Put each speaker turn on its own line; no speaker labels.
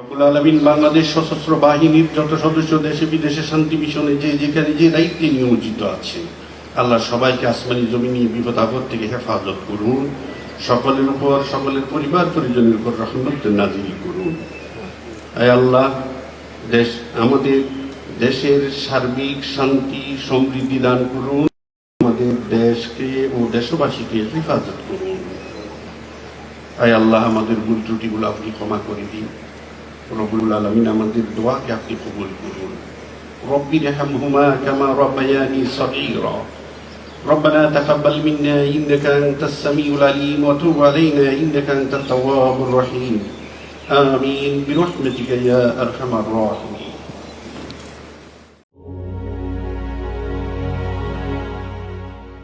রব্বুল আলামিন বাংলাদেশ সশস্ত্র বাহিনীর যত সদস্য দেশে বিদেশে শান্তি মিশনে যেখানে যে দায়িত্বে নিয়োজিত আছে, আল্লাহ সবাইকে আসমানি জমিনি বিপদ আপদ থেকে হেফাজত করুন। সকলের উপর, সকলের পরিবার পরিজনের উপর রহমত নাযিল করুন। আয় আল্লাহ, আমাদের দেশের সার্বিক শান্তি সমৃদ্ধি দান করুন। আমাদের দেশকে ও দেশবাসীকে হেফাজত করুন। আয় আল্লাহ, আমাদের ভুল ত্রুটিগুলো আপনি ক্ষমা করে দিন। রব্বুল আলামিন আমাদের দোয়াকে আপনি কবুল করুন। রব্বিরহামহুমা কামা রাব্বায়ানি সগীরা। ربنا تقبل منا إنك أنت السميع العليم وتب علينا إنك أنت التواب الرحيم. آمين برحمتك يا أرحم الراحمين.